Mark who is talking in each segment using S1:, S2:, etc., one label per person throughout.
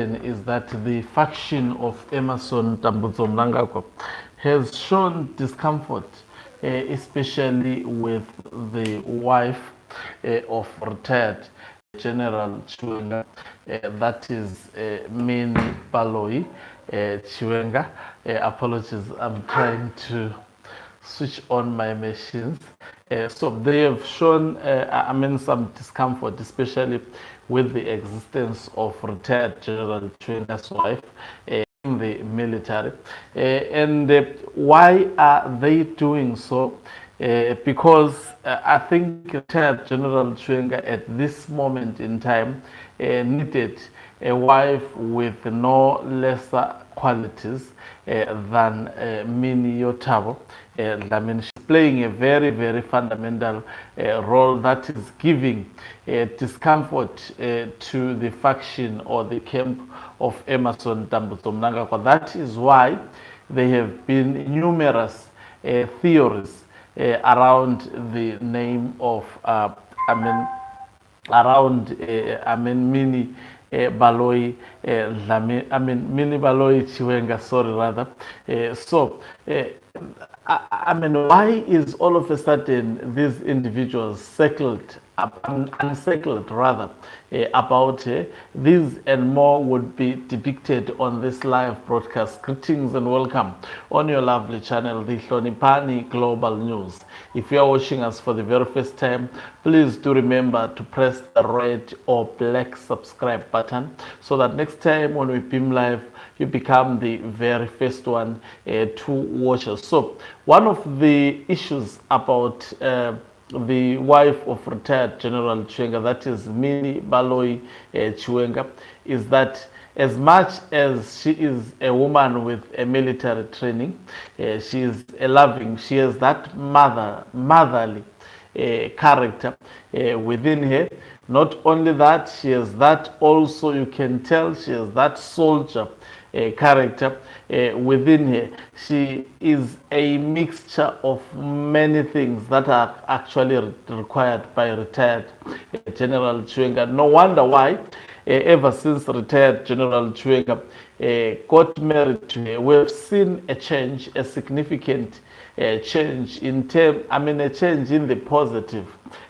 S1: is that the faction of Emerson Mnangagwa has shown discomfort, especially with the wife of retired General Chiwenga, that is Minnie Baloyi Chiwenga. Apologies, I'm trying to switch on my machines. So they have shown, some discomfort, especially with the existence of retired General Chiwenga's wife in the military. And why are they doing so? Because I think retired General Chiwenga at this moment in time needed a wife with no lesser qualities than Minnie Yotabo. She's playing a very, very fundamental role that is giving discomfort to the faction or the camp of Emerson Mnangagwa. That is why there have been numerous theories around the name of Minnie Baloyi, Minnie Baloyi Chiwenga, sorry, rather. Why is all of a sudden these individuals unsettled rather about these and more would be depicted on this live broadcast. Greetings and welcome on your lovely channel, the Hlonipani Global News. If you are watching us for the very first time, please do remember to press the red or black subscribe button so that next time when we beam live, you become the very first one to watch us. So one of the issues about the wife of retired General Chiwenga, that is Minnie Baloyi Chiwenga, is that as much as she is a woman with a military training, she is she has that motherly character within her. Not only that, she has that also, you can tell she has that soldier character within her. She is a mixture of many things that are actually required by retired General Chiwenga. No wonder why ever since retired General Chiwenga got married to her, we've seen a change, a significant change in a change in the positive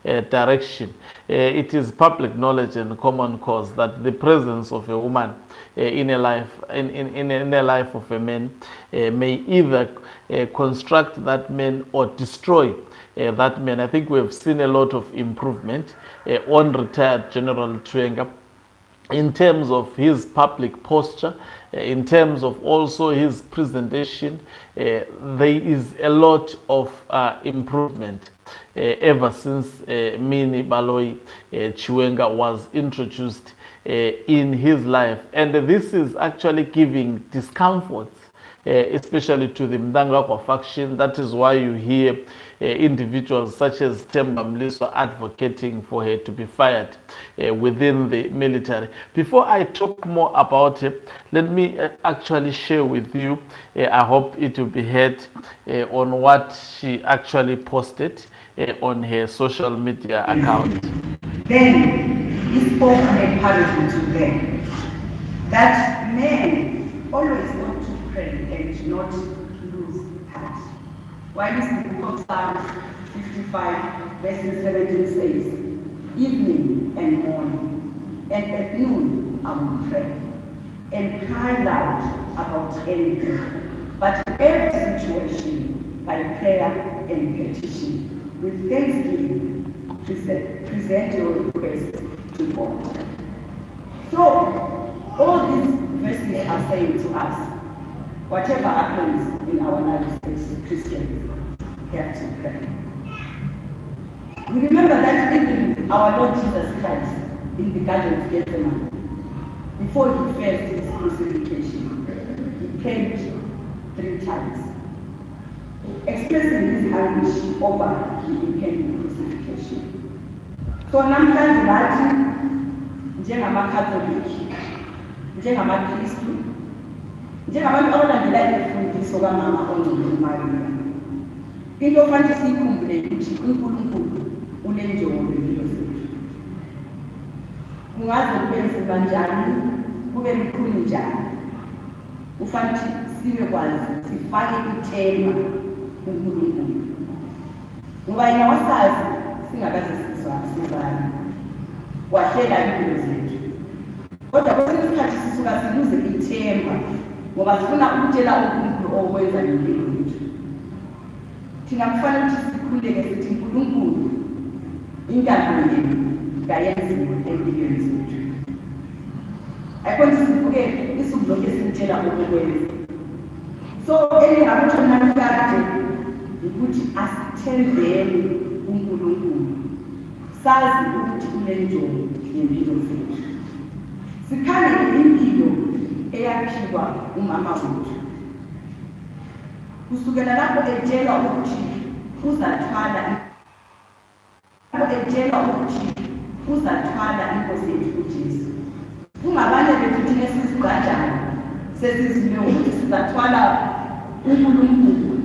S1: direction. It is public knowledge and common cause that the presence of a woman in a life of a man may either construct that man or destroy that man. I think we've seen a lot of improvement on retired General Chiwenga in terms of his public posture, in terms of also his presentation. There is a lot of improvement ever since Minnie Baloyi Chiwenga was introduced in his life. And this is actually giving discomfort, especially to the Mnangagwa faction. That is why you hear individuals such as Temba Mliswa advocating for her to be fired within the military. Before I talk more about it, let me actually share with you, I hope it will be heard, on what she actually posted on her social media account.
S2: Then he spoke a parable to them that men always want to pray and not lose heart. While this book of Psalms 55 verses 17 says, evening and morning, and at noon I will pray, and cry loud about anything, but in every situation by prayer and petition, with thanksgiving, present your request to God. So, all these verses are saying to us, whatever happens in our lives as Christians, we have to pray. We remember that even our Lord Jesus Christ in the Garden of Gethsemane, before he faced his crucifixion, he prayed 3 times, expressing his anguish over the impending crucifixion. So namhlanje nathi njengamaKhatholiki, njengamaKristu, njengabantu abalandela imfundiso kaMama oNgcwele uMaria, into ofanele siyikhumbule ukuthi uNkulunkulu unenjongo ngempilo zethu. Kungaze kube nzima njani, kube likhulu njani ufanele ukuthi sibe kwazi sifake ithema kuNkulunkulu ngoba yena wasazi singakaze sizwane wahlela impilo zethu kodwa kwesinye isikhathi sisuka siluze ithemba ngoba sifuna ukutshela uNkulunkulu okwenza ngempilo yethu thina kufanele ukuthi sikhululeke sithi uNkulunkulu intando yenu kayenziwe empilweni zethu ayikho sivuke isuku lonke simtshela okwenza so engingakutsho namhlanje ukuthi asithembeni uNkulunkulu sazi ukuthi unenjongo yempilo zethu sikhangele impilo eyakhiwa umama wethu kusukela lapho etshela ukuthi uzathwala inkosi yethu uJesu ungabane bethu thina sizigajana sesizile ukuthi sizathwala uNkulunkulu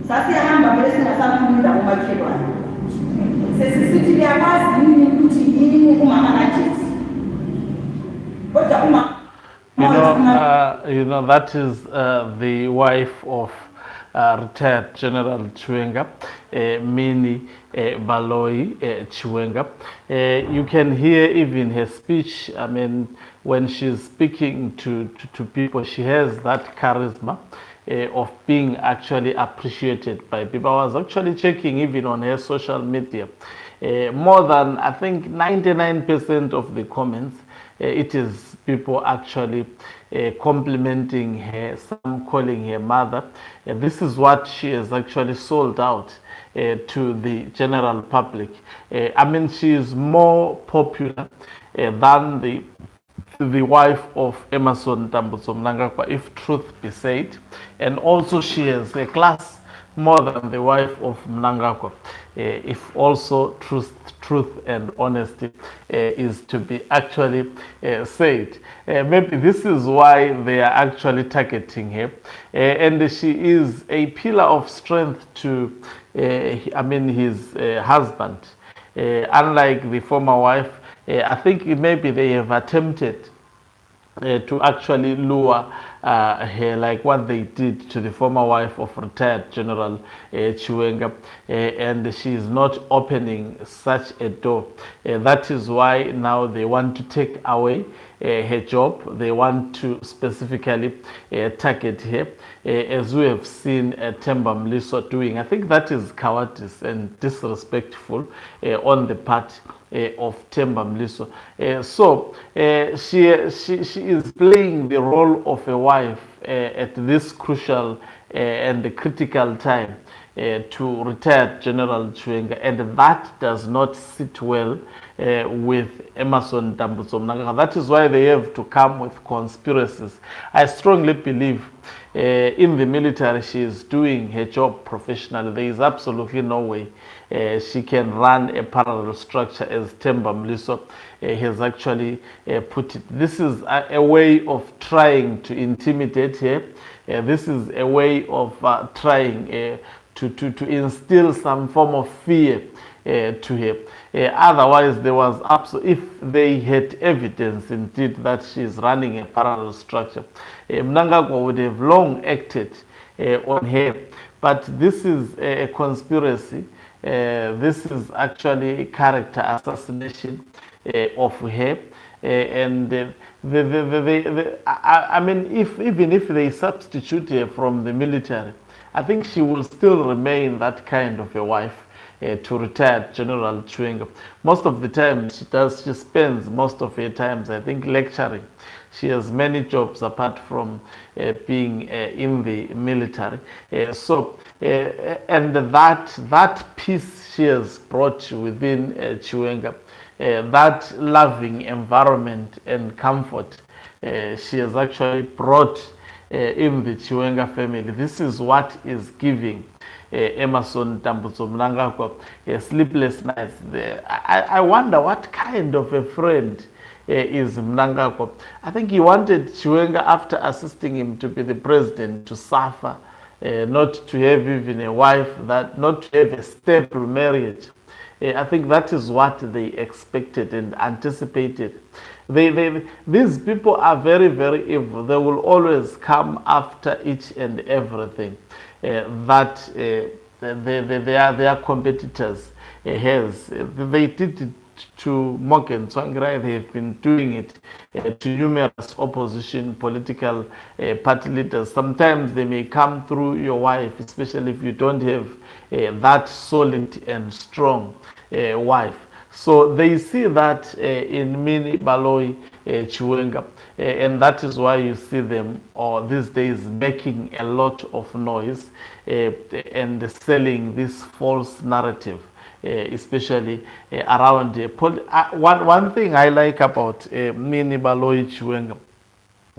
S2: sasiyahamba vele singasaphumula komakhelwane sesisithi liyakwazi yini ukuthi yini umama kaJesu kodwa uma
S1: that is the wife of retired General Chiwenga, Minnie Baloyi Chiwenga. You can hear even her speech. I mean, when she's speaking to people, she has that charisma of being actually appreciated by people. I was actually checking even on her social media. More than, I think, 99% of the comments, it is people actually complimenting her, some calling her mother. This is what she has actually sold out to the general public. I mean, she is more popular than the wife of Emmerson Mnangagwa, if truth be said. And also she has a class more than the wife of Mnangagwa, if also truth and honesty is to be actually said. Maybe this is why they are actually targeting her. And she is a pillar of strength to, his husband. Unlike the former wife, I think maybe they have attempted to actually lure her, like what they did to the former wife of retired General Chiwenga, and she is not opening such a door. That is why now they want to take away her job. They want to specifically target her, as we have seen Themba Mliso doing. I think that is cowardice and disrespectful on the part of Themba Mliso. So she is playing the role of a wife at this crucial and critical time to retired General Chiwenga, and that does not sit well with Emmerson Mnangagwa. That is why they have to come with conspiracies. I strongly believe in the military she is doing her job professionally. There is absolutely no way she can run a parallel structure as Themba Mliso has actually put it. This is a way of trying to intimidate her. This is a way of trying to instill some form of fear to her. Otherwise, there was if they had evidence indeed that she is running a parallel structure, Mnangagwa would have long acted on her. But this is a conspiracy. This is actually character assassination of her. And I mean, even if they substitute her from the military, I think she will still remain that kind of a wife to retired General Chiwenga. Most of the time she spends most of her times, I think, lecturing. She has many jobs apart from being in the military. And that peace she has brought within Chiwenga, that loving environment and comfort she has actually brought in the Chiwenga family. This is what is giving Emmerson Mnangagwa sleepless nights. I wonder what kind of a friend is Mnangagwa. I think he wanted Chiwenga, after assisting him to be the president, to suffer, not to have even a wife, not to have a stable marriage. I think that is what they expected and anticipated. These people are very, very evil. They will always come after each and everything that their competitors has. They did it to Morgan Tsvangirai. They've been doing it to numerous opposition political party leaders. Sometimes they may come through your wife, especially if you don't have that solid and strong wife. So they see that in Minnie Baloyi Chiwenga, and that is why you see them or these days making a lot of noise and selling this false narrative. Especially around one thing I like about Minnie Baloyi Chiwenga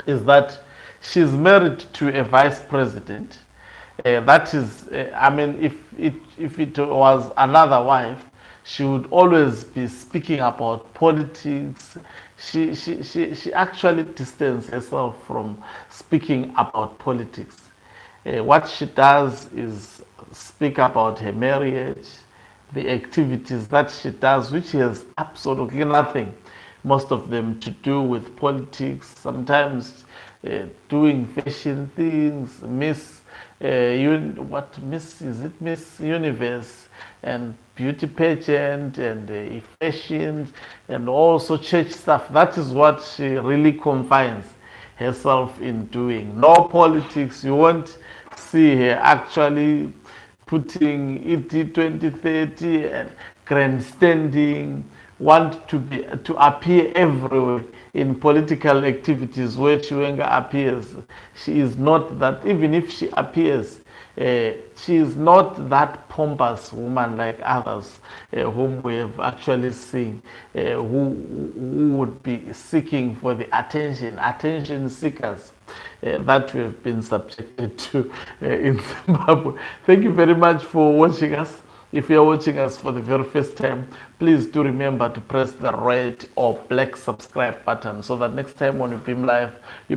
S1: is that she's married to a vice president. That is, I mean, if it was another wife, she would always be speaking about politics. She actually distanced herself from speaking about politics. What she does is speak about her marriage, the activities that she does, which has absolutely nothing, most of them, to do with politics. Sometimes doing fashion things, Miss is it Miss Universe and beauty pageant and fashion and also church stuff. That is what she really confines herself in doing. No politics. You won't see her actually putting ET 2030 and grandstanding, want to appear everywhere in political activities where Chiwenga appears. She is not that. Even if she appears, she is not that pompous woman like others whom we have actually seen, who would be seeking for the attention seekers that we have been subjected to in Zimbabwe. Thank you very much for watching us. If you're watching us for the very first time, please do remember to press the red or black subscribe button so that next time when we beam live, you